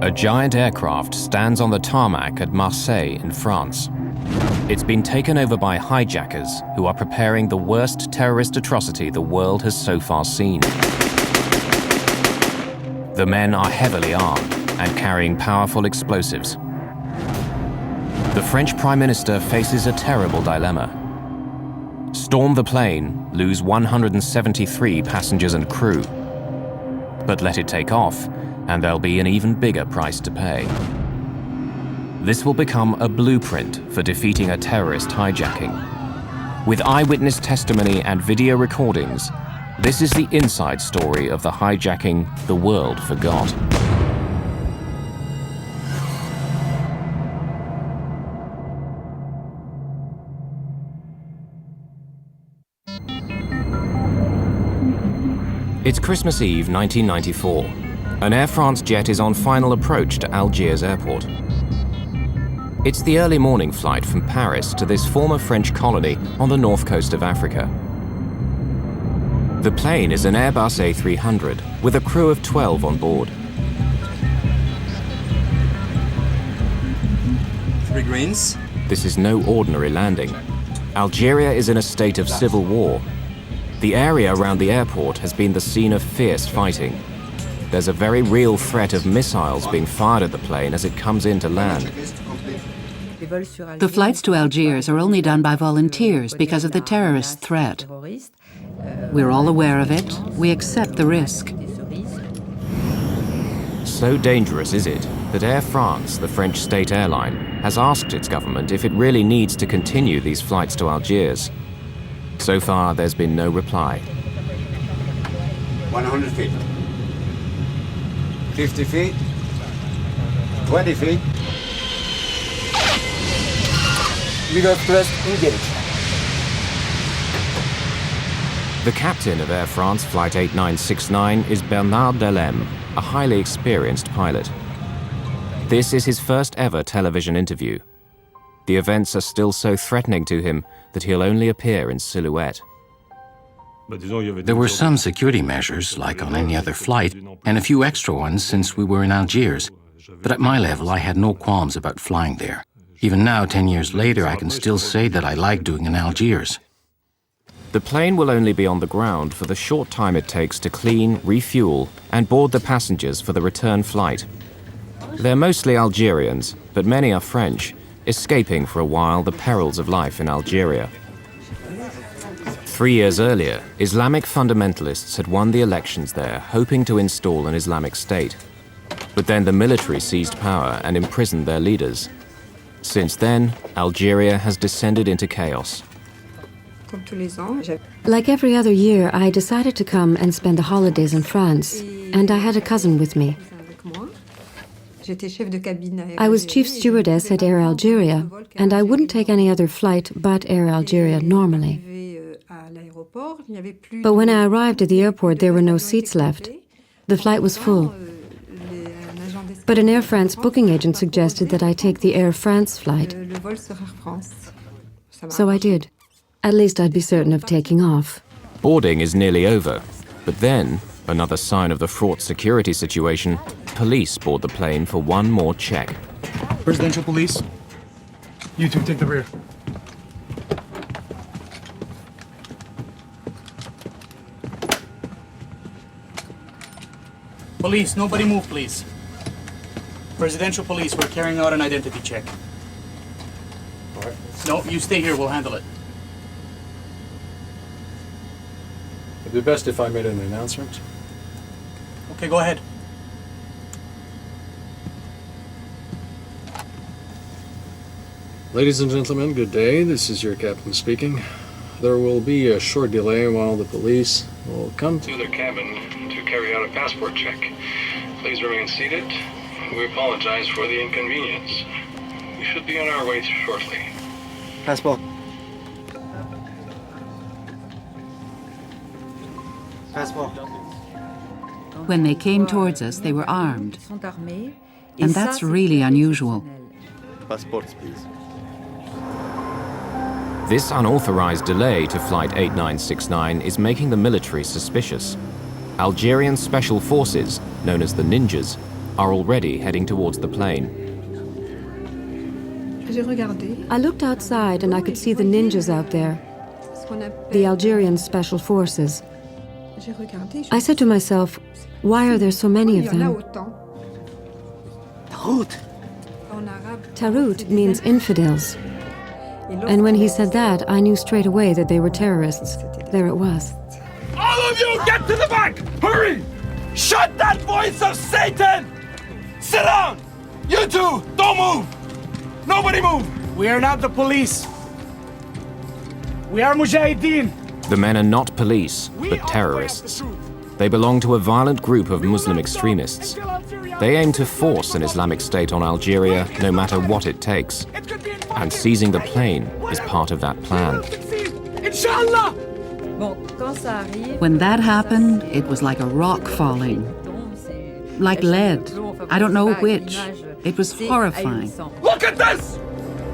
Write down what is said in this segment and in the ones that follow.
A giant aircraft stands on the tarmac at Marseille in France. It's been taken over by hijackers who are preparing the worst terrorist atrocity the world has so far seen. The men are heavily armed and carrying powerful explosives. The French Prime Minister faces a terrible dilemma. Storm the plane, lose 173 passengers and crew. But let it take off, and there'll be an even bigger price to pay. This will become a blueprint for defeating a terrorist hijacking. With eyewitness testimony and video recordings, this is the inside story of the hijacking the world forgot. It's Christmas Eve 1994. An Air France jet is on final approach to Algiers airport. It's the early morning flight from Paris to this former French colony on the north coast of Africa. The plane is an Airbus A300 with a crew of 12 on board. 3 greens. This is no ordinary landing. Algeria is in a state of civil war. The area around the airport has been the scene of fierce fighting. There's a very real threat of missiles being fired at the plane as it comes in to land. The flights to Algiers are only done by volunteers because of the terrorist threat. We're all aware of it. We accept the risk. So dangerous is it that Air France, the French state airline, has asked its government if it really needs to continue these flights to Algiers. So far, there's been no reply. 100 feet. 50 feet. 20 feet. Leader thrust engage. The captain of Air France Flight 8969 is Bernard Delem, a highly experienced pilot. This is his first ever television interview. The events are still so threatening to him that he'll only appear in silhouette. There were some security measures, like on any other flight, and a few extra ones since we were in Algiers. But at my level, I had no qualms about flying there. Even now, 10 years later, I can still say that I like doing in Algiers. The plane will only be on the ground for the short time it takes to clean, refuel, and board the passengers for the return flight. They're mostly Algerians, but many are French, escaping for a while the perils of life in Algeria. 3 years earlier, Islamic fundamentalists had won the elections there, hoping to install an Islamic state. But then the military seized power and imprisoned their leaders. Since then, Algeria has descended into chaos. Like every other year, I decided to come and spend the holidays in France, and I had a cousin with me. I was chief stewardess at Air Algeria, and I wouldn't take any other flight but Air Algeria normally. But when I arrived at the airport, there were no seats left. The flight was full. But an Air France booking agent suggested that I take the Air France flight. So I did. At least I'd be certain of taking off. Boarding is nearly over, but then, another sign of the fraught security situation, police board the plane for one more check. Presidential police, you two take the rear. Police, nobody move, please. Presidential police, we're carrying out an identity check. All right. No, you stay here, we'll handle it. It'd be best if I made an announcement. Okay, go ahead. Ladies and gentlemen, good day. This is your captain speaking. There will be a short delay while the police will come to the cabin to carry out a passport check. Please remain seated. We apologize for the inconvenience. We should be on our way shortly. Passport. Passport. When they came towards us, they were armed. And that's really unusual. Passports, please. This unauthorized delay to Flight 8969 is making the military suspicious. Algerian special forces, known as the Ninjas, are already heading towards the plane. I looked outside and I could see the ninjas out there, the Algerian Special Forces. I said to myself, why are there so many of them? Tarut means infidels. And when he said that, I knew straight away that they were terrorists. There it was. All of you, get to the back! Hurry! Shut that voice of Satan! Sit down! You two, don't move! Nobody move! We are not the police. We are Mujahideen. The men are not police, but terrorists. They belong to a violent group of Muslim extremists. They aim to force an Islamic State on Algeria, no matter what it takes. And seizing the plane is part of that plan. Inshallah! When that happened, it was like a rock falling. Like lead. I don't know which. It was horrifying. Look at this!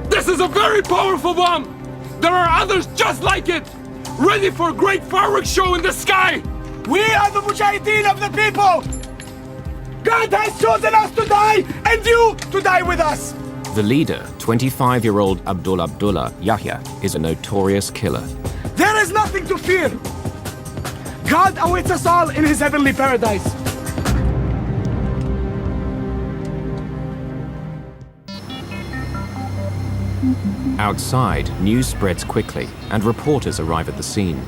This is a very powerful bomb! There are others just like it! Ready for a great fireworks show in the sky! We are the Mujahideen of the people! God has chosen us to die, and you to die with us! The leader, 25-year-old Abdullah Yahya, is a notorious killer. There is nothing to fear! God awaits us all in his heavenly paradise! Outside, news spreads quickly, and reporters arrive at the scene.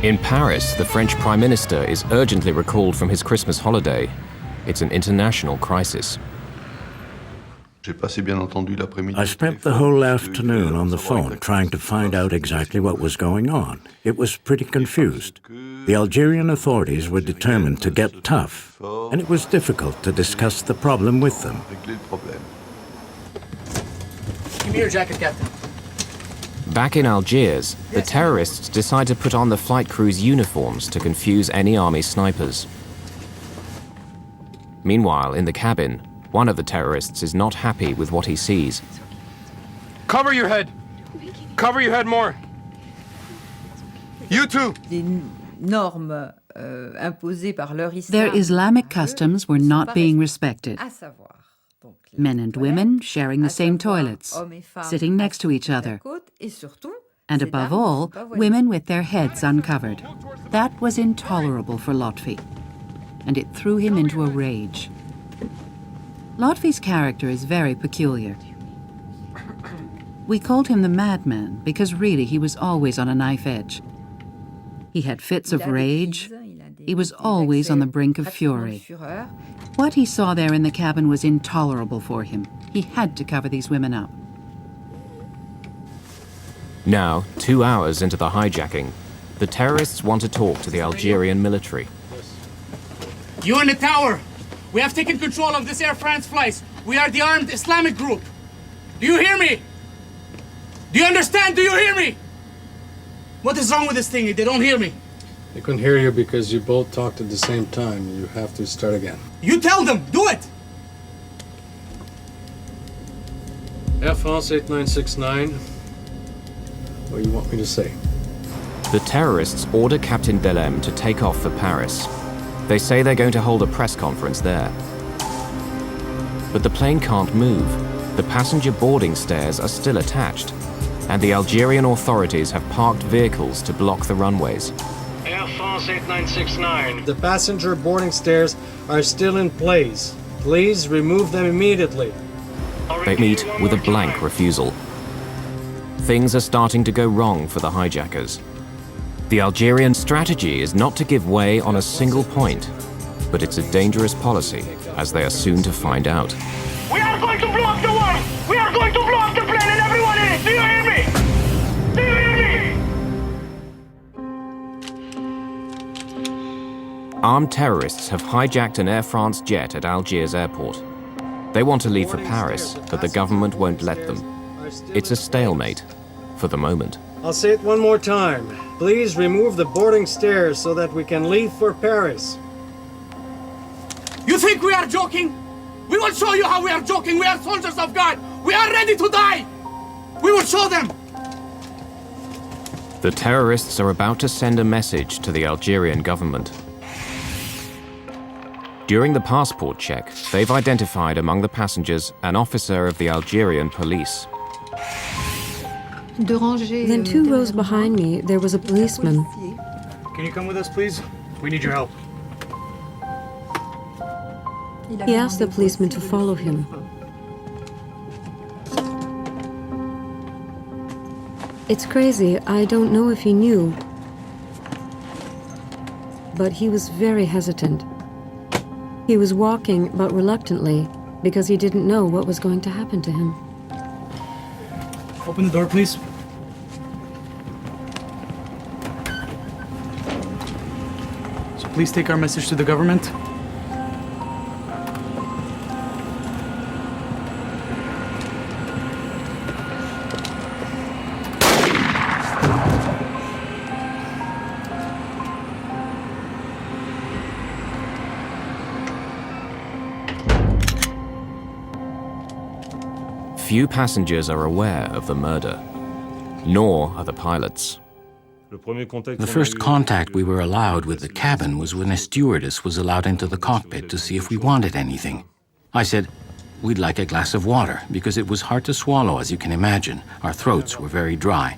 In Paris, the French Prime Minister is urgently recalled from his Christmas holiday. It's an international crisis. I spent the whole afternoon on the phone trying to find out exactly what was going on. It was pretty confused. The Algerian authorities were determined to get tough, and it was difficult to discuss the problem with them. Give me your jacket, Captain. Back in Algiers, the terrorists decide to put on the flight crew's uniforms to confuse any army snipers. Meanwhile, in the cabin, one of the terrorists is not happy with what he sees. Cover your head! Cover your head more! You too! Their Islamic customs were not being respected. Men and women sharing the same toilets, sitting next to each other. And above all, women with their heads uncovered. That was intolerable for Lotfi, and it threw him into a rage. Lotfi's character is very peculiar. We called him the madman because really he was always on a knife edge. He had fits of rage. He was always on the brink of fury. What he saw there in the cabin was intolerable for him. He had to cover these women up. Now, 2 hours into the hijacking, the terrorists want to talk to the Algerian military. You in the tower! We have taken control of this Air France flights. We are the armed Islamic group. Do you hear me? Do you understand? Do you hear me? What is wrong with this thing? They don't hear me. They couldn't hear you because you both talked at the same time. You have to start again. You tell them. Do it. Air France 8969. What do you want me to say? The terrorists order Captain Delem to take off for Paris. They say they're going to hold a press conference there. But the plane can't move. The passenger boarding stairs are still attached, and the Algerian authorities have parked vehicles to block the runways. Air France 8969. The passenger boarding stairs are still in place. Please remove them immediately. They meet with a blank refusal. Things are starting to go wrong for the hijackers. The Algerian strategy is not to give way on a single point, but it's a dangerous policy, as they are soon to find out. We are going to blow up the world! We are going to blow up the plane and everyone in it! Do you hear me? Do you hear me? Armed terrorists have hijacked an Air France jet at Algiers airport. They want to leave for Paris, but the government won't let them. It's a stalemate, for the moment. I'll say it one more time. Please remove the boarding stairs so that we can leave for Paris. You think we are joking? We will show you how we are joking. We are soldiers of God. We are ready to die. We will show them. The terrorists are about to send a message to the Algerian government. During the passport check, they've identified among the passengers an officer of the Algerian police. Then 2 rows behind me, there was a policeman. Can you come with us, please? We need your help. He asked the policeman to follow him. It's crazy, I don't know if he knew, but he was very hesitant. He was walking, but reluctantly, because he didn't know what was going to happen to him. Open the door, please. So please take our message to the government. Few passengers are aware of the murder, nor are the pilots. The first contact we were allowed with the cabin was when a stewardess was allowed into the cockpit to see if we wanted anything. I said, we'd like a glass of water, because it was hard to swallow, as you can imagine. Our throats were very dry.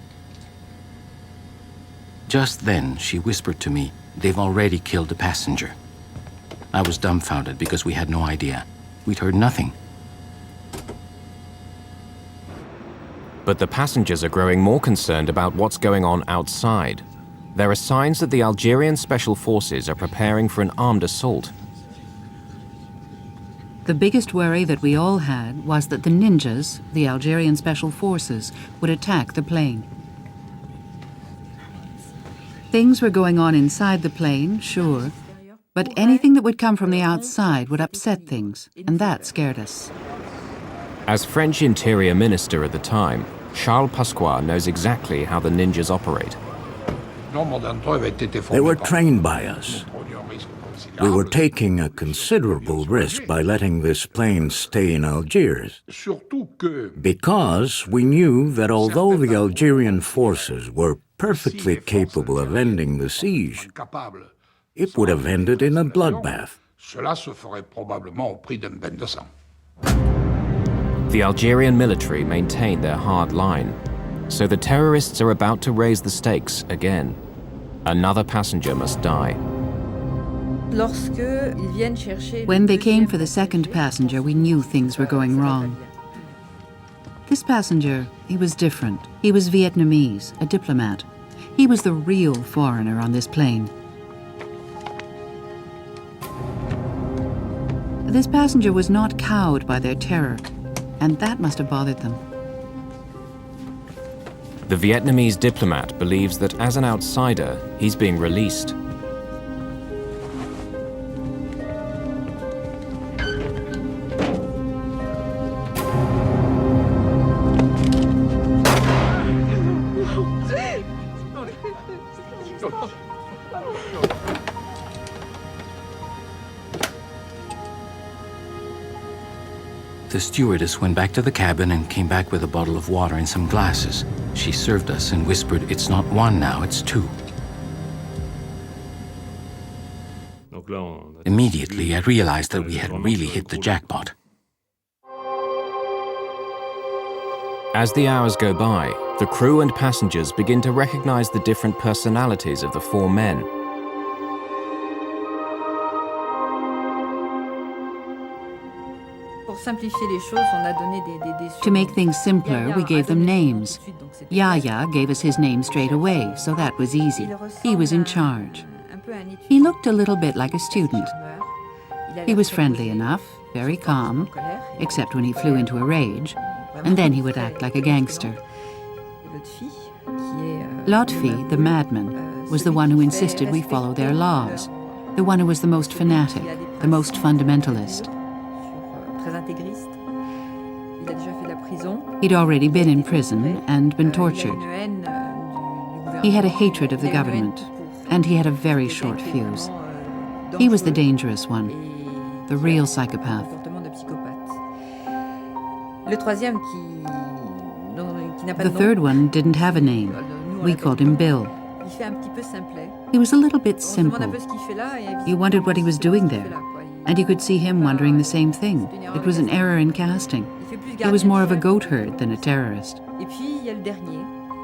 Just then, she whispered to me, they've already killed a passenger. I was dumbfounded because we had no idea. We'd heard nothing. But the passengers are growing more concerned about what's going on outside. There are signs that the Algerian Special Forces are preparing for an armed assault. The biggest worry that we all had was that the ninjas, the Algerian Special Forces, would attack the plane. Things were going on inside the plane, sure, but anything that would come from the outside would upset things, and that scared us. As French Interior Minister at the time, Charles Pasqua knows exactly how the ninjas operate. They were trained by us. We were taking a considerable risk by letting this plane stay in Algiers, because we knew that although the Algerian forces were perfectly capable of ending the siege, it would have ended in a bloodbath. The Algerian military maintain their hard line, so the terrorists are about to raise the stakes again. Another passenger must die. When they came for the second passenger, we knew things were going wrong. This passenger, he was different. He was Vietnamese, a diplomat. He was the real foreigner on this plane. This passenger was not cowed by their terror, and that must have bothered them. The Vietnamese diplomat believes that as an outsider, he's being released. The stewardess went back to the cabin and came back with a bottle of water and some glasses. She served us and whispered, it's not 1 now, it's 2. Immediately, I realized that we had really hit the jackpot. As the hours go by, the crew and passengers begin to recognize the different personalities of the 4 men. To make things simpler, we gave them names. Yaya gave us his name straight away, so that was easy. He was in charge. He looked a little bit like a student. He was friendly enough, very calm, except when he flew into a rage, and then he would act like a gangster. Lotfi, the madman, was the one who insisted we follow their laws, the one who was the most fanatic, the most fundamentalist. He'd already been in prison and been tortured. He had a hatred of the government, and he had a very short fuse. He was the dangerous one, the real psychopath. The third one didn't have a name. We called him Bill. He was a little bit simple. You wondered what he was doing there. And you could see him wondering the same thing. It was an error in casting. He was more of a goat herd than a terrorist.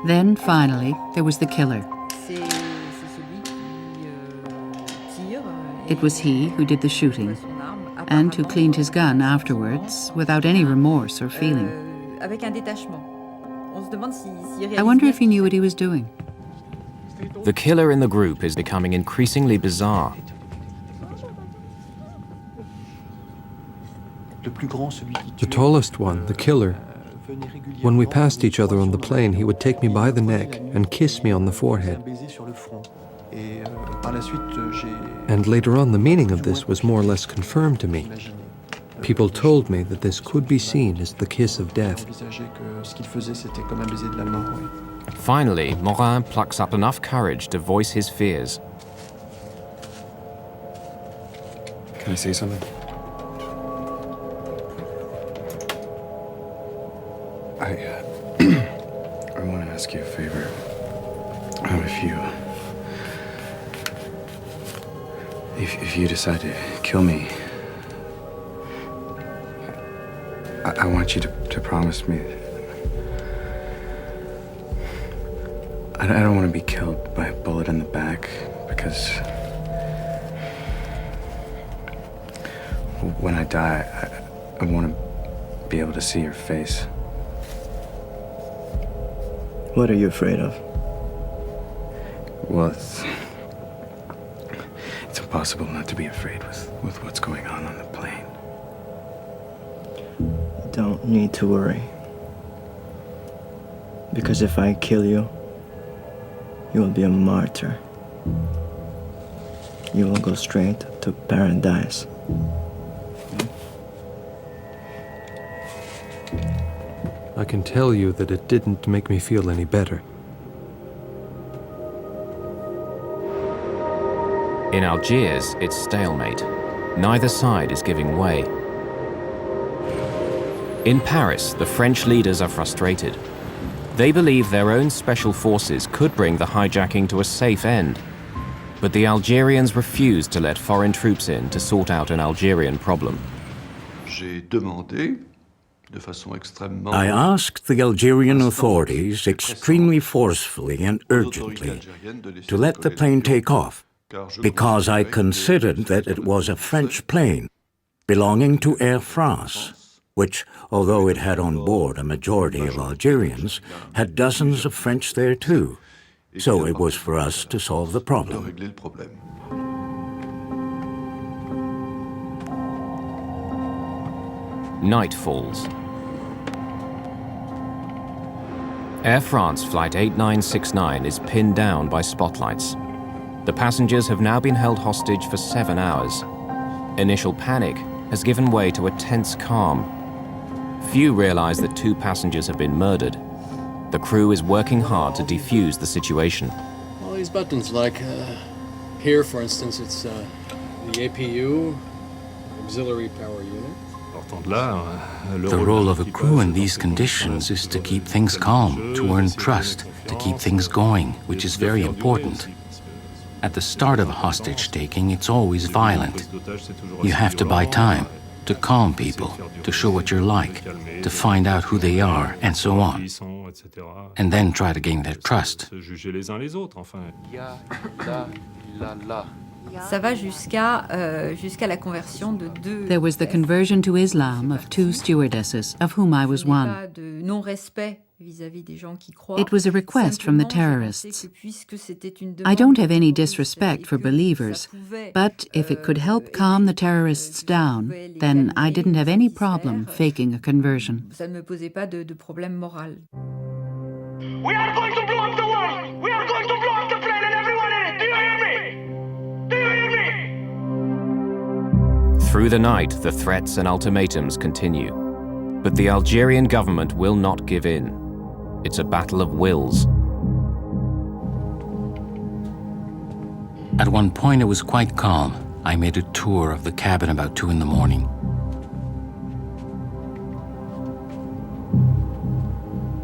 Then, finally, there was the killer. It was he who did the shooting, and who cleaned his gun afterwards without any remorse or feeling. I wonder if he knew what he was doing. The killer in the group is becoming increasingly bizarre. The tallest one, the killer, when we passed each other on the plane, he would take me by the neck and kiss me on the forehead. And later on, the meaning of this was more or less confirmed to me. People told me that this could be seen as the kiss of death. Finally, Morin plucks up enough courage to voice his fears. Can I say something? I want to ask you a favor. If you decide to kill me, I want you to promise me. I don't want to be killed by a bullet in the back, because when I die, I want to be able to see your face. What are you afraid of? Well, it's impossible not to be afraid with what's going on the plane. You don't need to worry. Because if I kill you, you will be a martyr. You will go straight to paradise. I can tell you that it didn't make me feel any better. In Algiers, it's stalemate. Neither side is giving way. In Paris, the French leaders are frustrated. They believe their own special forces could bring the hijacking to a safe end. But the Algerians refuse to let foreign troops in to sort out an Algerian problem. I asked the Algerian authorities extremely forcefully and urgently to let the plane take off, because I considered that it was a French plane belonging to Air France, which, although it had on board a majority of Algerians, had dozens of French there too. So it was for us to solve the problem. Night falls. Air France Flight 8969 is pinned down by spotlights. The passengers have now been held hostage for 7 hours. Initial panic has given way to a tense calm. Few realize that 2 passengers have been murdered. The crew is working hard to defuse the situation. All these buttons, like here, for instance, it's the APU, Auxiliary Power Unit. The role of a crew in these conditions is to keep things calm, to earn trust, to keep things going, which is very important. At the start of a hostage-taking, it's always violent. You have to buy time, to calm people, to show what you're like, to find out who they are, and so on. And then try to gain their trust. There was the conversion to Islam of 2 stewardesses, of whom I was one. It was a request from the terrorists. I don't have any disrespect for believers, but if it could help calm the terrorists down, then I didn't have any problem faking a conversion. We are going to blow up the world! We are going to blow up the plane and everyone in it! Do you hear me? Do you hear me? Through the night, the threats and ultimatums continue. But the Algerian government will not give in. It's a battle of wills. At one point, it was quite calm. I made a tour of the cabin about 2 in the morning.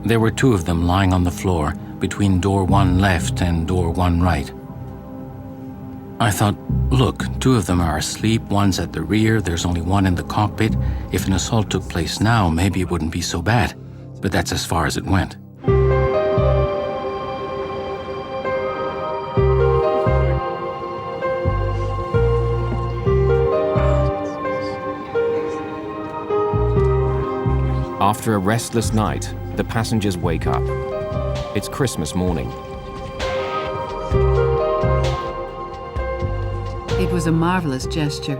There were 2 of them lying on the floor, between door 1 left and door 1 right. I thought, look, 2 of them are asleep, one's at the rear, there's only one in the cockpit. If an assault took place now, maybe it wouldn't be so bad. But that's as far as it went. After a restless night, the passengers wake up. It's Christmas morning. It was a marvelous gesture.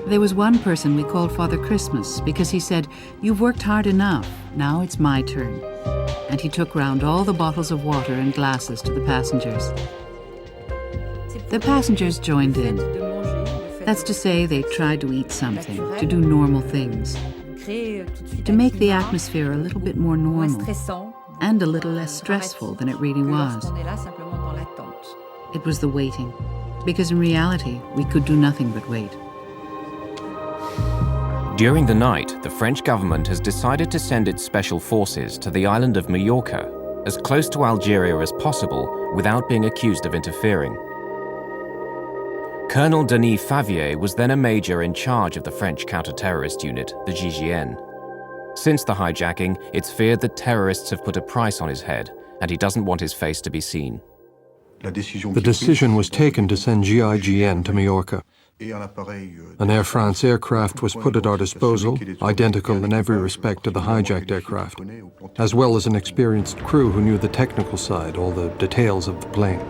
There was one person we called Father Christmas because he said, "You've worked hard enough, now it's my turn." And he took round all the bottles of water and glasses to the passengers. The passengers joined in. That's to say, they tried to eat something, to do normal things, to make the atmosphere a little bit more normal and a little less stressful than it really was. It was the waiting, because in reality, we could do nothing but wait. During the night, the French government has decided to send its special forces to the island of Majorca, as close to Algeria as possible without being accused of interfering. Colonel Denis Favier was then a major in charge of the French counter-terrorist unit, the GIGN. Since the hijacking, it's feared that terrorists have put a price on his head, and he doesn't want his face to be seen. The decision was taken to send GIGN to Majorca. An Air France aircraft was put at our disposal, identical in every respect to the hijacked aircraft, as well as an experienced crew who knew the technical side, all the details of the plane.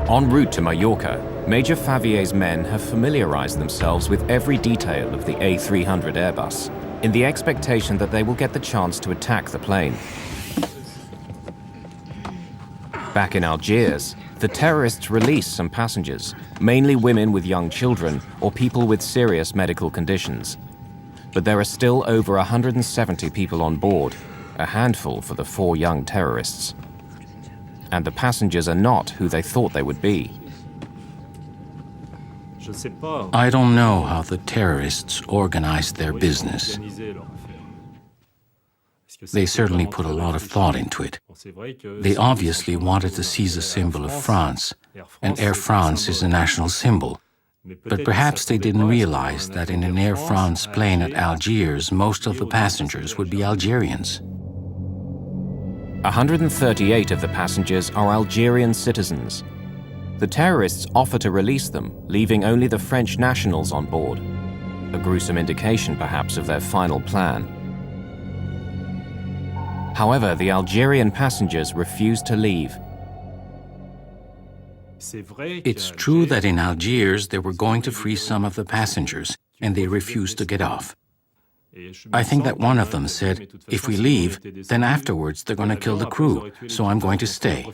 En route to Majorca, Major Favier's men have familiarized themselves with every detail of the A300 Airbus, in the expectation that they will get the chance to attack the plane. Back in Algiers, the terrorists released some passengers, mainly women with young children or people with serious medical conditions. But there are still over 170 people on board, a handful for the 4 young terrorists. And the passengers are not who they thought they would be. I don't know how the terrorists organized their business. They certainly put a lot of thought into it. They obviously wanted to seize a symbol of France, and Air France is a national symbol. But perhaps they didn't realize that in an Air France plane at Algiers, most of the passengers would be Algerians. 138 of the passengers are Algerian citizens. The terrorists offer to release them, leaving only the French nationals on board. A gruesome indication, perhaps, of their final plan. However, the Algerian passengers refuse to leave. It's true that in Algiers they were going to free some of the passengers, and they refused to get off. I think that one of them said, "If we leave, then afterwards they're going to kill the crew, so I'm going to stay."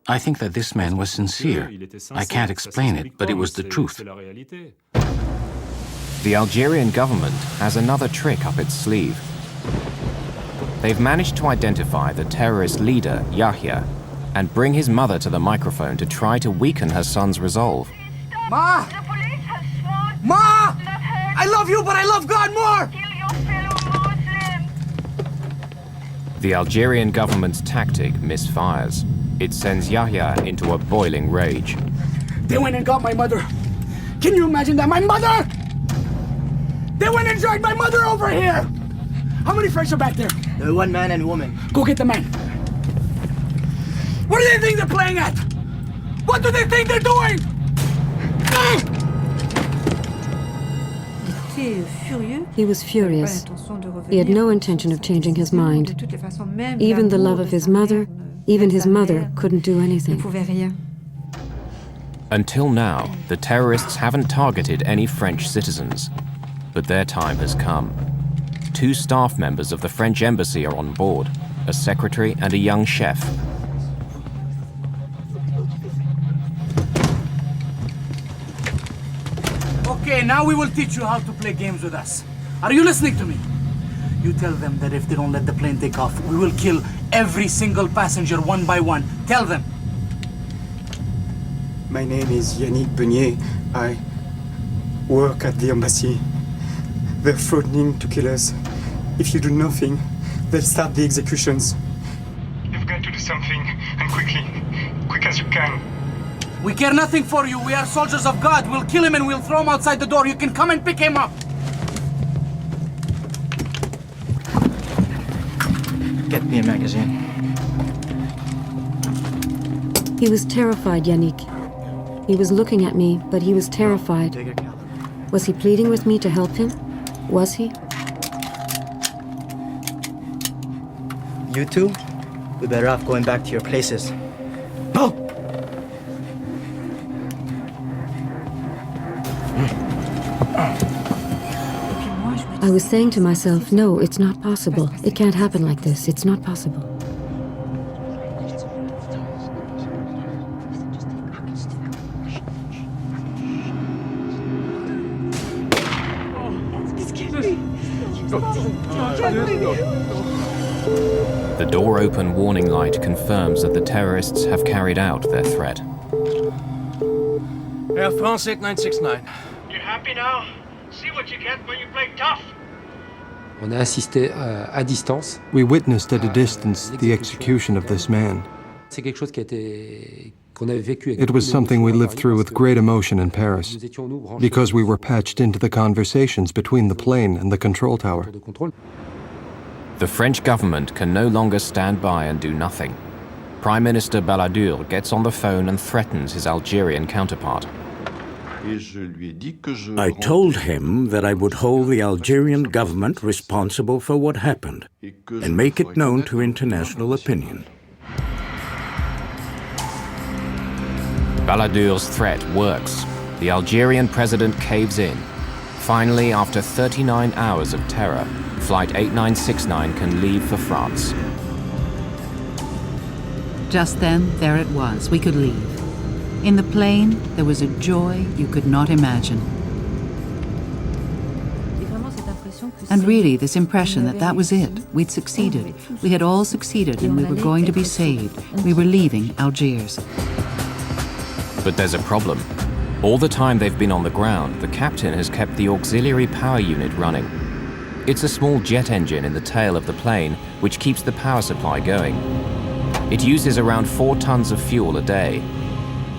I think that this man was sincere. I can't explain it, but it was the truth. The Algerian government has another trick up its sleeve. They've managed to identify the terrorist leader, Yahya, and bring his mother to the microphone to try to weaken her son's resolve. Ma! Ma! I love you, but I love God more! The Algerian government's tactic misfires. It sends Yahya into a boiling rage. They went and got my mother. Can you imagine that? My mother! They went and dragged my mother over here! How many French are back there? 1 man and woman. Go get the man. What do they think they're playing at? What do they think they're doing? He was furious. He had no intention of changing his mind. Even the love of his mother, even his mother couldn't do anything. Until now, the terrorists haven't targeted any French citizens. But their time has come. 2 staff members of the French embassy are on board, a secretary and a young chef. Okay, now we will teach you how to play games with us. Are you listening to me? You tell them that if they don't let the plane take off, we will kill every single passenger one by one. Tell them. My name is Yannick Beunier. I work at the embassy. They're threatening to kill us. If you do nothing, they'll start the executions. You've got to do something, and quickly. Quick as you can. We care nothing for you. We are soldiers of God. We'll kill him and we'll throw him outside the door. You can come and pick him up. Get me a magazine. He was terrified, Yannick. He was looking at me, but he was terrified. Take a caliber. Was he pleading with me to help him? Was he? You two, we better off going back to your places. Go! I was saying to myself, no, it's not possible. It can't happen like this. It's not possible. The door-open warning light confirms that the terrorists have carried out their threat. Air France 8969. You happy now? See what you get when you play tough. On a assisté à distance. We witnessed at a distance the execution of this man. C'est quelque chose qui a été qu'on avait vécu. It was something we lived through with great emotion in Paris, because we were patched into the conversations between the plane and the control tower. The French government can no longer stand by and do nothing. Prime Minister Balladur gets on the phone and threatens his Algerian counterpart. I told him that I would hold the Algerian government responsible for what happened and make it known to international opinion. Balladur's threat works. The Algerian president caves in. Finally, after 39 hours of terror, Flight 8969 can leave for France. Just then, there it was. We could leave. In the plane, there was a joy you could not imagine. And really, this impression that that was it. We'd succeeded. We had all succeeded and we were going to be saved. We were leaving Algiers. But there's a problem. All the time they've been on the ground, the captain has kept the auxiliary power unit running. It's a small jet engine in the tail of the plane which keeps the power supply going. It uses around 4 tons of fuel a day.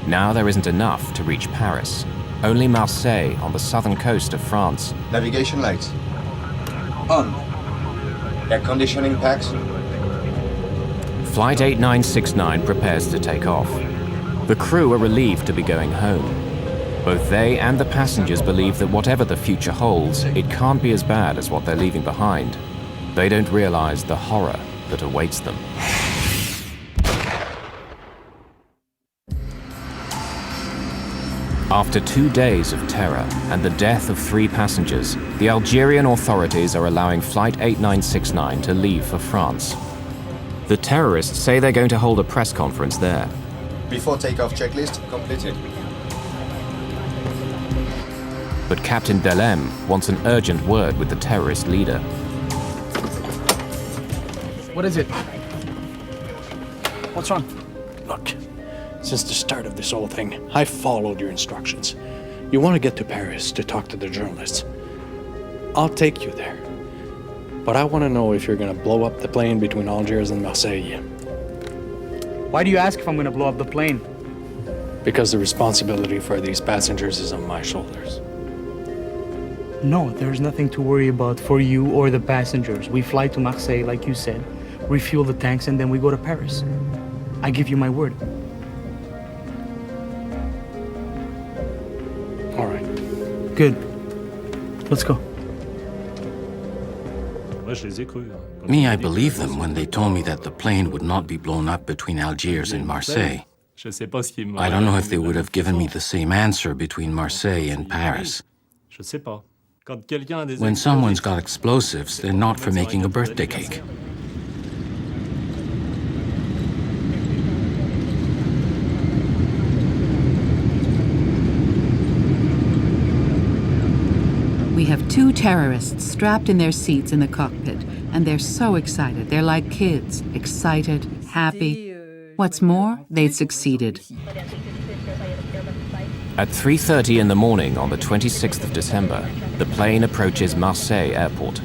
Now there isn't enough to reach Paris. Only Marseille on the southern coast of France. Navigation lights. On. Air conditioning packs. Flight 8969 prepares to take off. The crew are relieved to be going home. Both they and the passengers believe that whatever the future holds, it can't be as bad as what they're leaving behind. They don't realize the horror that awaits them. After 2 days of terror and the death of 3 passengers, the Algerian authorities are allowing Flight 8969 to leave for France. The terrorists say they're going to hold a press conference there. Before takeoff checklist completed. But Captain Delem wants an urgent word with the terrorist leader. What is it? What's wrong? Look, since the start of this whole thing, I followed your instructions. You want to get to Paris to talk to the journalists. I'll take you there. But I want to know if you're going to blow up the plane between Algiers and Marseille. Why do you ask if I'm going to blow up the plane? Because the responsibility for these passengers is on my shoulders. No, there's nothing to worry about for you or the passengers. We fly to Marseille, like you said, refuel the tanks, and then we go to Paris. I give you my word. All right. Good. Let's go. Me, I believed them when they told me that the plane would not be blown up between Algiers and Marseille. I don't know if they would have given me the same answer between Marseille and Paris. When someone's got explosives, they're not for making a birthday cake. We have 2 terrorists strapped in their seats in the cockpit, and they're so excited. They're like kids, excited, happy. What's more, they'd succeeded. At 3:30 in the morning on the 26th of December, the plane approaches Marseille airport.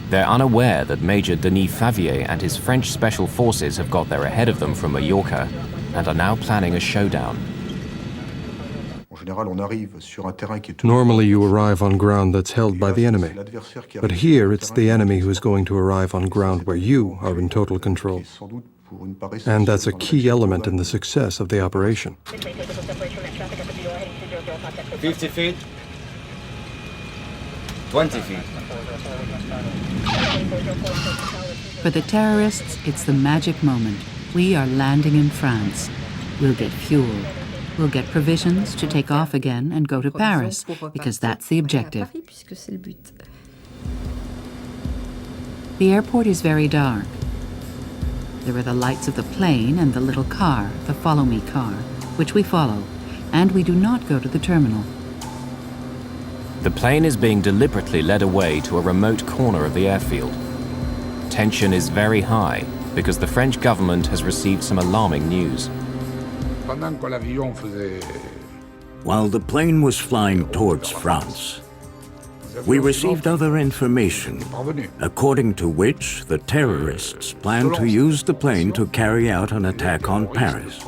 They're unaware that Major Denis Favier and his French special forces have got there ahead of them from Mallorca and are now planning a showdown. Normally you arrive on ground that's held by the enemy. But here it's the enemy who's going to arrive on ground where you are in total control. And that's a key element in the success of the operation. 50 feet. 20 feet. For the terrorists, it's the magic moment. We are landing in France. We'll get fuel. We'll get provisions to take off again and go to Paris, because that's the objective. The airport is very dark. There are the lights of the plane and the little car, the Follow Me car, which we follow, and we do not go to the terminal. The plane is being deliberately led away to a remote corner of the airfield. Tension is very high because the French government has received some alarming news. While the plane was flying towards France, we received other information, according to which the terrorists planned to use the plane to carry out an attack on Paris.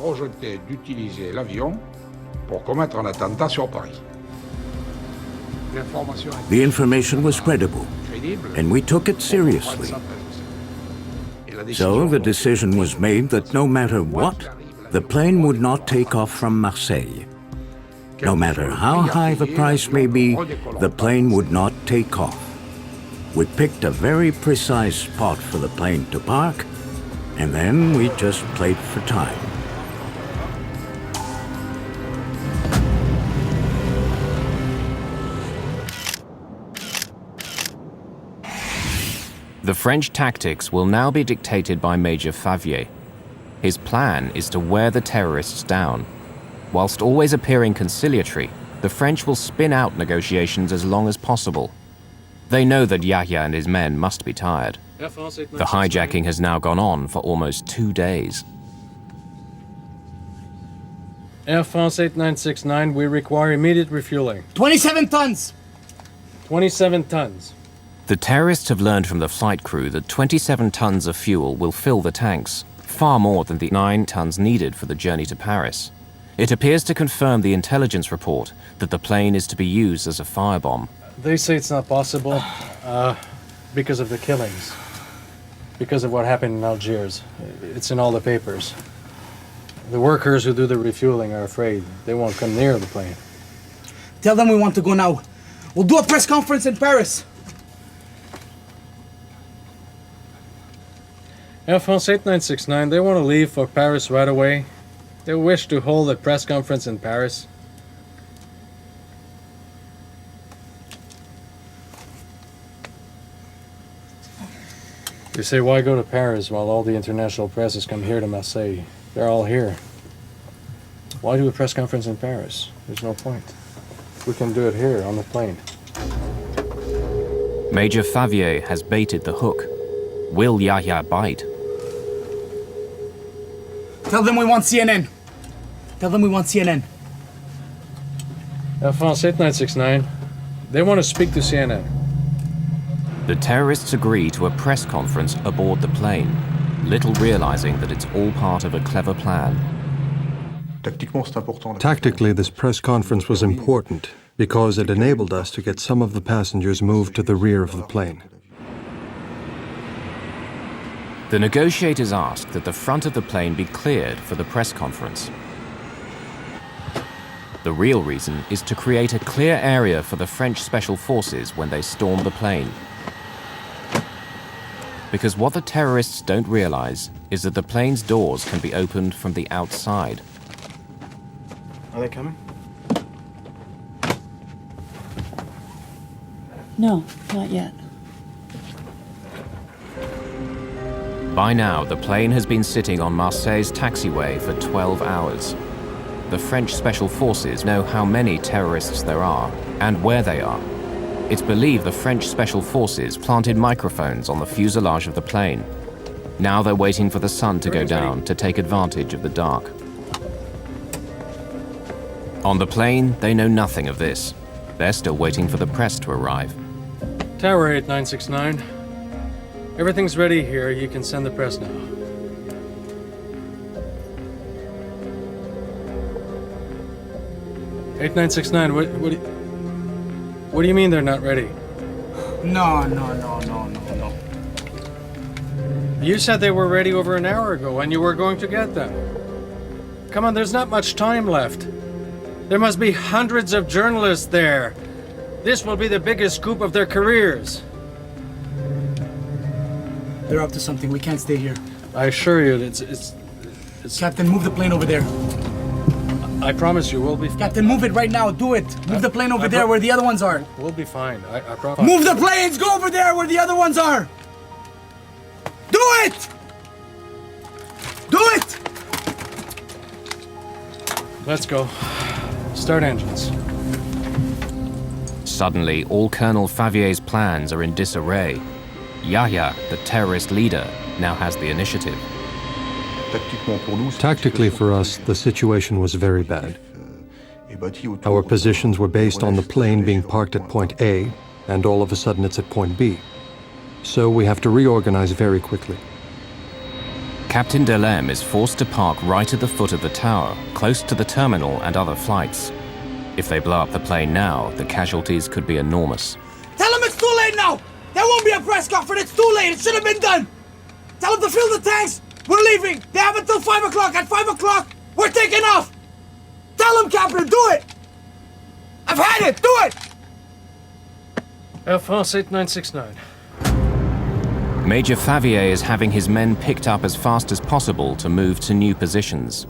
The information was credible, and we took it seriously. So the decision was made that no matter what, the plane would not take off from Marseille. No matter how high the price may be, the plane would not take off. We picked a very precise spot for the plane to park, and then we just played for time. The French tactics will now be dictated by Major Favier. His plan is to wear the terrorists down. Whilst always appearing conciliatory, the French will spin out negotiations as long as possible. They know that Yahya and his men must be tired. The hijacking has now gone on for almost 2 days. Air France 8969, we require immediate refueling. 27 tons! 27 tons. The terrorists have learned from the flight crew that 27 tons of fuel will fill the tanks, far more than the 9 tons needed for the journey to Paris. It appears to confirm the intelligence report that the plane is to be used as a firebomb. They say it's not possible because of the killings, because of what happened in Algiers. It's in all the papers. The workers who do the refueling are afraid. They won't come near the plane. Tell them we want to go now. We'll do a press conference in Paris. Air France 8969, they want to leave for Paris right away. They wish to hold a press conference in Paris. You say, why go to Paris while all the international press has come here to Marseille? They're all here. Why do a press conference in Paris? There's no point. We can do it here on the plane. Major Favier has baited the hook. Will Yahya bite? Tell them we want CNN. Tell them we want CNN. Air France 8969, they want to speak to CNN. The terrorists agree to a press conference aboard the plane, little realizing that it's all part of a clever plan. Tactically, this press conference was important because it enabled us to get some of the passengers moved to the rear of the plane. The negotiators ask that the front of the plane be cleared for the press conference. The real reason is to create a clear area for the French special forces when they storm the plane. Because what the terrorists don't realize is that the plane's doors can be opened from the outside. Are they coming? No, not yet. By now, the plane has been sitting on Marseille's taxiway for 12 hours. The French special forces know how many terrorists there are and where they are. It's believed the French special forces planted microphones on the fuselage of the plane. Now they're waiting for the sun to go down to take advantage of the dark. On the plane, they know nothing of this. They're still waiting for the press to arrive. Tower 8969. Everything's ready here. You can send the press now. 8969, what do you mean they're not ready? No. You said they were ready over an hour ago and you were going to get them. Come on, there's not much time left. There must be hundreds of journalists there. This will be the biggest scoop of their careers. They're up to something. We can't stay here. I assure you, it's... Captain, move the plane over there. I promise you, we'll be... Captain, move it right now. Do it. Move the plane over there where the other ones are. We'll be fine. I promise. Move the planes! Go over there where the other ones are! Do it! Do it! Let's go. Start engines. Suddenly, all Colonel Favier's plans are in disarray. Yahya, the terrorist leader, now has the initiative. Tactically for us, the situation was very bad. Our positions were based on the plane being parked at point A, and all of a sudden it's at point B. So we have to reorganize very quickly. Captain Delem is forced to park right at the foot of the tower, close to the terminal and other flights. If they blow up the plane now, the casualties could be enormous. Tell them it's too late now! There won't be a press conference. It's too late. It should have been done. Tell them to fill the tanks. We're leaving. They have until 5 o'clock. At 5 o'clock, we're taking off. Tell them, Captain, do it. I've had it. Do it. Air France 8969. Major Favier is having his men picked up as fast as possible to move to new positions.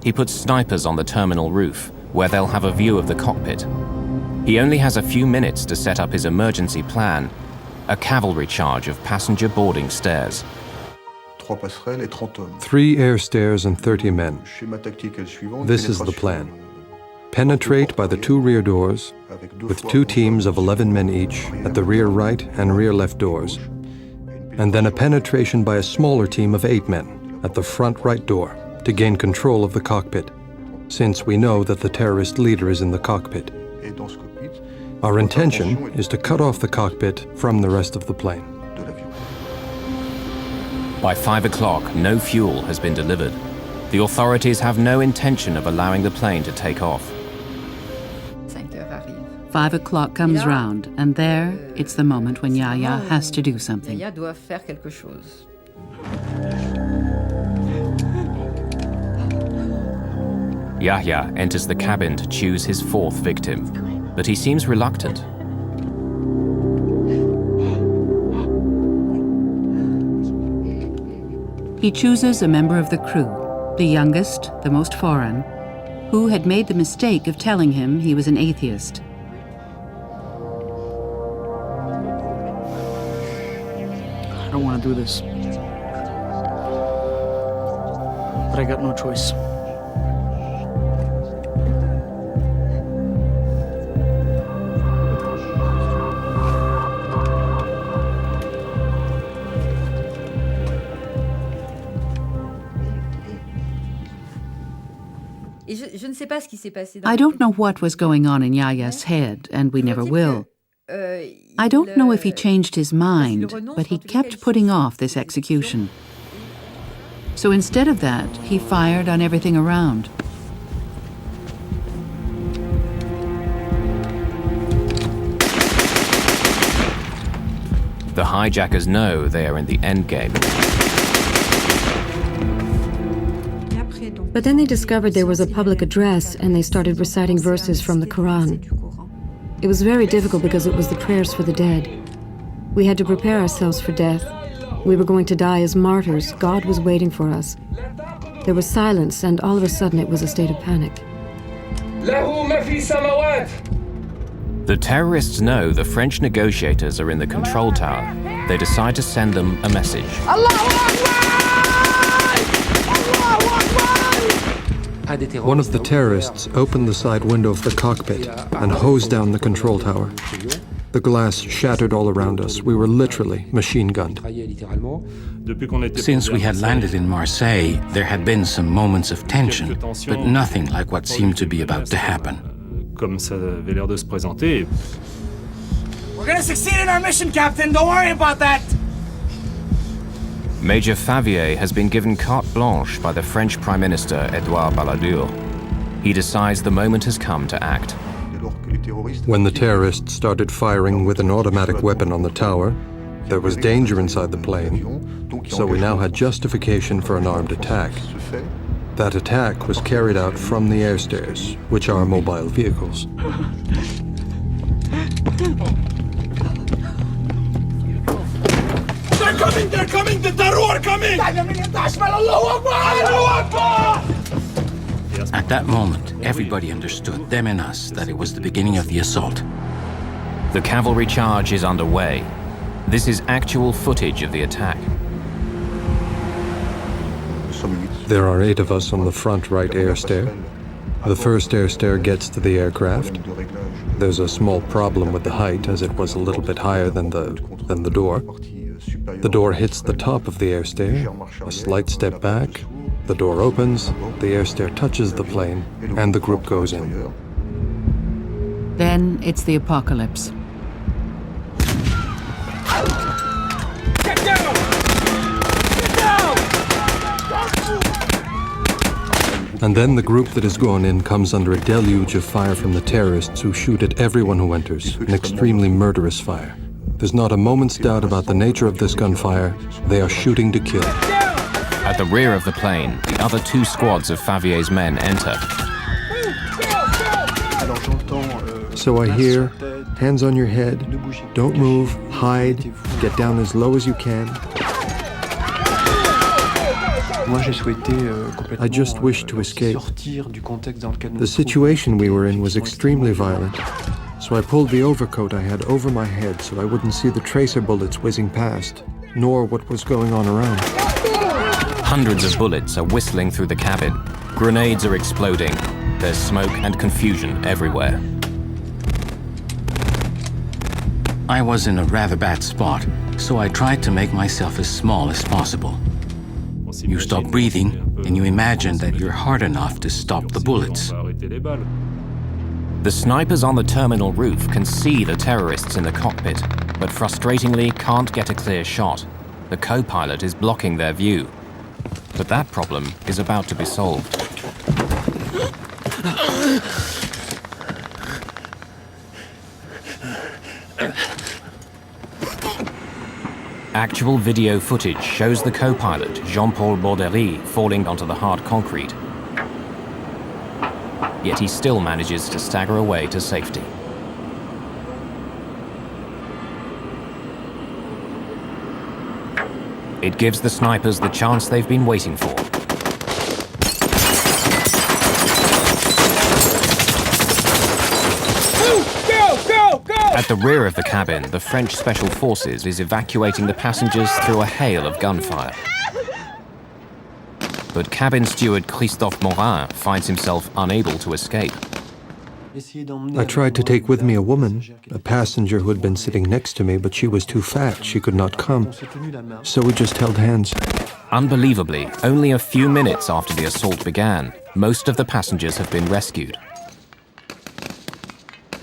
He puts snipers on the terminal roof, where they'll have a view of the cockpit. He only has a few minutes to set up his emergency plan, a cavalry charge of passenger boarding stairs. 3 air stairs and 30 men. This is the plan. Penetrate by the 2 rear doors, with 2 teams of 11 men each at the rear right and rear left doors, and then a penetration by a smaller team of 8 men at the front right door to gain control of the cockpit, since we know that the terrorist leader is in the cockpit. Our intention is to cut off the cockpit from the rest of the plane. By 5 o'clock, no fuel has been delivered. The authorities have no intention of allowing the plane to take off. 5 o'clock comes round, and there, it's the moment when Yahya has to do something. Yahya enters the cabin to choose his 4th victim, but he seems reluctant. He chooses a member of the crew, the youngest, the most foreign, who had made the mistake of telling him he was an atheist. I don't want to do this. But I got no choice. I don't know what was going on in Yahya's head, and we never will. I don't know if he changed his mind, but he kept putting off this execution. So instead of that, he fired on everything around. The hijackers know they are in the endgame. But then they discovered there was a public address and they started reciting verses from the Quran. It was very difficult because it was the prayers for the dead. We had to prepare ourselves for death. We were going to die as martyrs. God was waiting for us. There was silence, and all of a sudden it was a state of panic. The terrorists know the French negotiators are in the control tower. They decide to send them a message. One of the terrorists opened the side window of the cockpit and hosed down the control tower. The glass shattered all around us. We were literally machine gunned. Since we had landed in Marseille, there had been some moments of tension, but nothing like what seemed to be about to happen. We're gonna succeed in our mission, Captain. Don't worry about that. Major Favier has been given carte blanche by the French Prime Minister Edouard Balladur. He decides the moment has come to act. When the terrorists started firing with an automatic weapon on the tower, there was danger inside the plane, so we now had justification for an armed attack. That attack was carried out from the air stairs, which are mobile vehicles. They're coming! The terror coming! At that moment, everybody understood, them and us, that it was the beginning of the assault. The cavalry charge is underway. This is actual footage of the attack. There are 8 of us on the front right air stair. The first air stair gets to the aircraft. There's a small problem with the height, as it was a little bit higher than the door. The door hits the top of the air stair, a slight step back, the door opens, the air stair touches the plane, and the group goes in. Then it's the apocalypse. Get down! Get down! And then the group that has gone in comes under a deluge of fire from the terrorists who shoot at everyone who enters, an extremely murderous fire. There's not a moment's doubt about the nature of this gunfire. They are shooting to kill. At the rear of the plane, the other 2 squads of Favier's men enter. So I hear, hands on your head, don't move, hide, get down as low as you can. I just wished to escape. The situation we were in was extremely violent, so I pulled the overcoat I had over my head so I wouldn't see the tracer bullets whizzing past, nor what was going on around. Hundreds of bullets are whistling through the cabin. Grenades are exploding. There's smoke and confusion everywhere. I was in a rather bad spot, so I tried to make myself as small as possible. You stop breathing, and you imagine that you're hard enough to stop the bullets. The snipers on the terminal roof can see the terrorists in the cockpit, but frustratingly can't get a clear shot. The co-pilot is blocking their view. But that problem is about to be solved. Actual video footage shows the co-pilot, Jean-Paul Borderie, falling onto the hard concrete. Yet he still manages to stagger away to safety. It gives the snipers the chance they've been waiting for. At the rear of the cabin, the French Special Forces is evacuating the passengers through a hail of gunfire. But cabin steward Christophe Morin finds himself unable to escape. I tried to take with me a woman, a passenger who had been sitting next to me, but she was too fat, she could not come. So we just held hands. Unbelievably, only a few minutes after the assault began, most of the passengers have been rescued.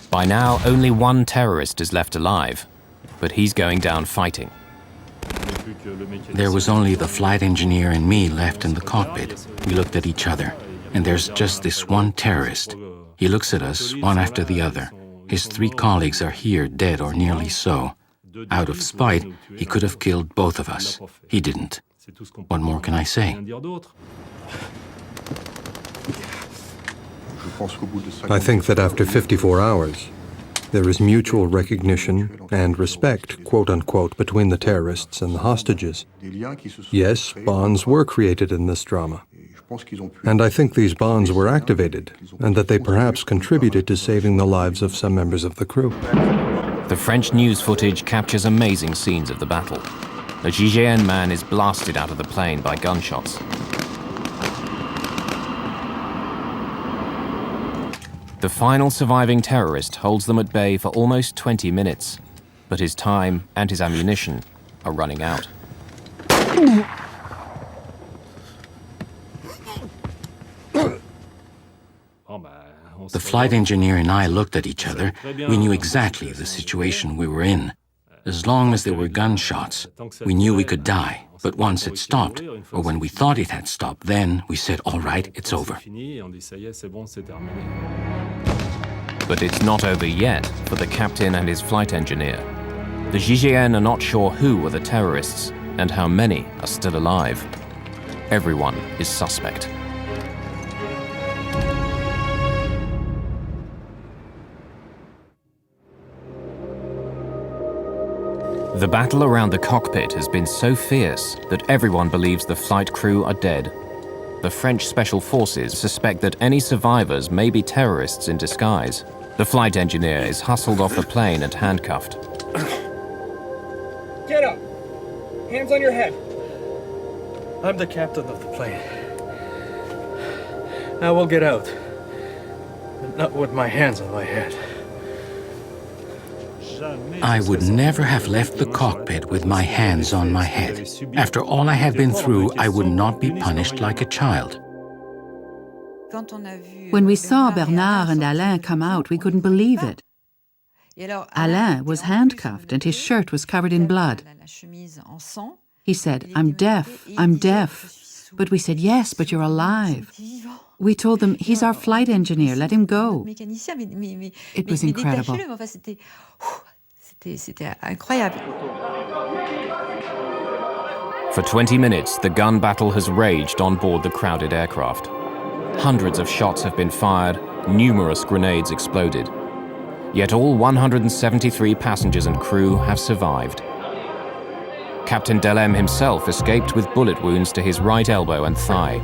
By now, only 1 terrorist is left alive, but he's going down fighting. There was only the flight engineer and me left in the cockpit. We looked at each other, and there's just this one terrorist. He looks at us, one after the other. His 3 colleagues are here, dead or nearly so. Out of spite, he could have killed both of us. He didn't. What more can I say? I think that after 54 hours, there is mutual recognition and respect, quote-unquote, between the terrorists and the hostages. Yes, bonds were created in this drama. And I think these bonds were activated, and that they perhaps contributed to saving the lives of some members of the crew. The French news footage captures amazing scenes of the battle. A GIGN man is blasted out of the plane by gunshots. The final surviving terrorist holds them at bay for almost 20 minutes, but his time and his ammunition are running out. The flight engineer and I looked at each other. We knew exactly the situation we were in. As long as there were gunshots, we knew we could die. But once it stopped, or when we thought it had stopped, then we said, all right, it's over. But it's not over yet for the captain and his flight engineer. The GIGN are not sure who were the terrorists and how many are still alive. Everyone is suspect. The battle around the cockpit has been so fierce that everyone believes the flight crew are dead. The French Special Forces suspect that any survivors may be terrorists in disguise. The flight engineer is hustled off the plane and handcuffed. Get up! Hands on your head! I'm the captain of the plane. I will get out, but not with my hands on my head. I would never have left the cockpit with my hands on my head. After all I had been through, I would not be punished like a child. When we saw Bernard and Alain come out, we couldn't believe it. Alain was handcuffed and his shirt was covered in blood. He said, "I'm deaf, I'm deaf." But we said, "Yes, but you're alive." We told them, "He's our flight engineer, let him go." It was incredible. For 20 minutes, the gun battle has raged on board the crowded aircraft. Hundreds of shots have been fired, numerous grenades exploded. Yet all 173 passengers and crew have survived. Captain Delem himself escaped with bullet wounds to his right elbow and thigh.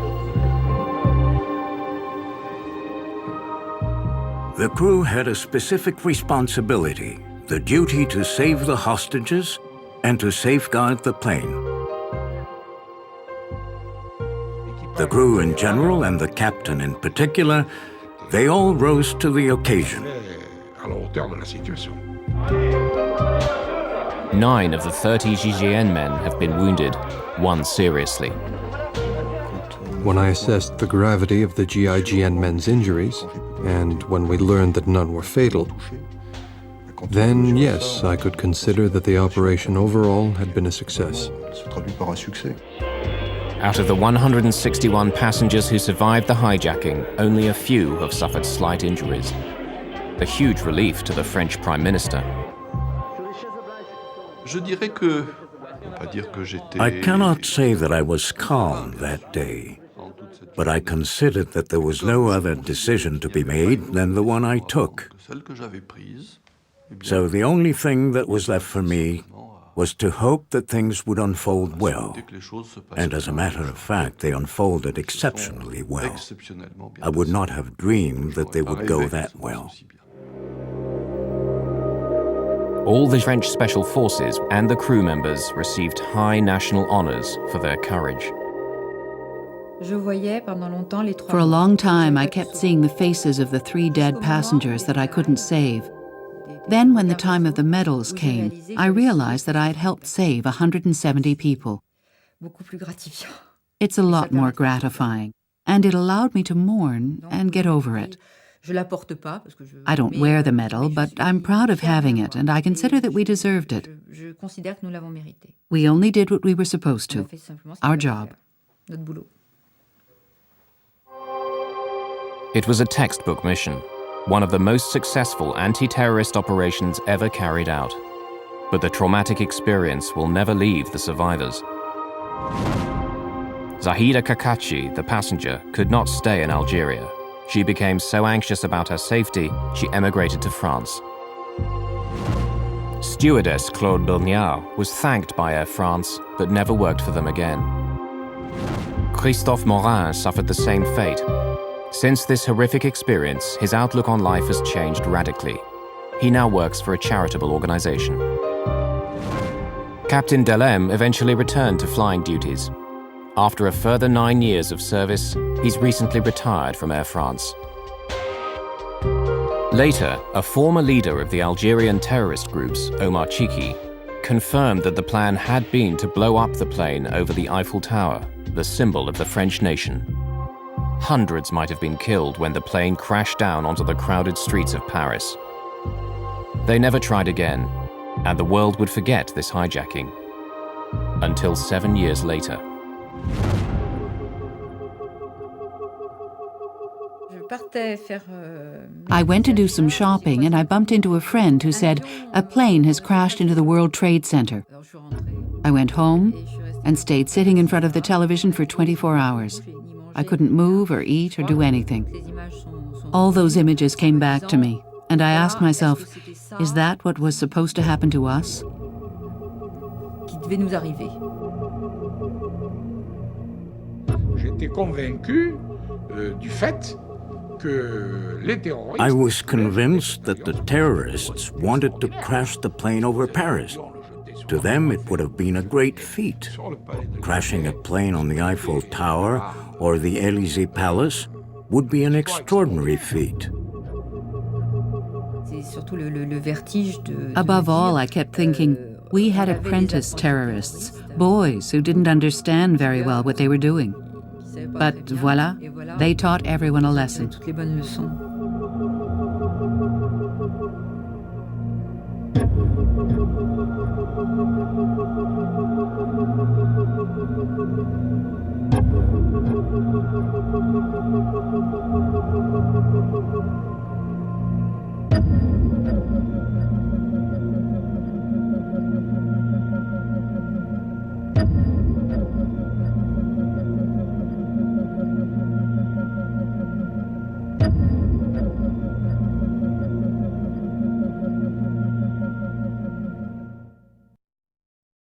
The crew had a specific responsibility, the duty to save the hostages and to safeguard the plane. The crew in general and the captain in particular, they all rose to the occasion. 9 of the 30 GIGN men have been wounded, 1 seriously. When I assessed the gravity of the GIGN men's injuries, and when we learned that none were fatal, then yes, I could consider that the operation overall had been a success. Out of the 161 passengers who survived the hijacking, only a few have suffered slight injuries. A huge relief to the French Prime Minister. I cannot say that I was calm that day, but I considered that there was no other decision to be made than the one I took. So the only thing that was left for me was to hope that things would unfold well. And as a matter of fact, they unfolded exceptionally well. I would not have dreamed that they would go that well. All the French Special Forces and the crew members received high national honors for their courage. For a long time, I kept seeing the faces of the 3 dead passengers that I couldn't save. Then, when the time of the medals came, I realized that I had helped save 170 people. It's a lot more gratifying, and it allowed me to mourn and get over it. I don't wear the medal, but I'm proud of having it, and I consider that we deserved it. We only did what we were supposed to, our job. It was a textbook mission, one of the most successful anti-terrorist operations ever carried out. But the traumatic experience will never leave the survivors. Zahida Kakachi, the passenger, could not stay in Algeria. She became so anxious about her safety, she emigrated to France. Stewardess Claude Berniard was thanked by Air France, but never worked for them again. Christophe Morin suffered the same fate. Since this horrific experience, his outlook on life has changed radically. He now works for a charitable organization. Captain Delem eventually returned to flying duties. After a further 9 years of service, he's recently retired from Air France. Later, a former leader of the Algerian terrorist groups, Omar Chiki, confirmed that the plan had been to blow up the plane over the Eiffel Tower, the symbol of the French nation. Hundreds might have been killed when the plane crashed down onto the crowded streets of Paris. They never tried again, and the world would forget this hijacking. Until 7 years later. I went to do some shopping and I bumped into a friend who said, a plane has crashed into the World Trade Center. I went home and stayed sitting in front of the television for 24 hours. I couldn't move or eat or do anything. All those images came back to me, and I asked myself, is that what was supposed to happen to us? I was convinced that the terrorists wanted to crash the plane over Paris. To them, it would have been a great feat. Crashing a plane on the Eiffel Tower or the Élysée Palace would be an extraordinary feat. Above all, I kept thinking, we had apprentice terrorists, boys who didn't understand very well what they were doing. But voila, they taught everyone a lesson.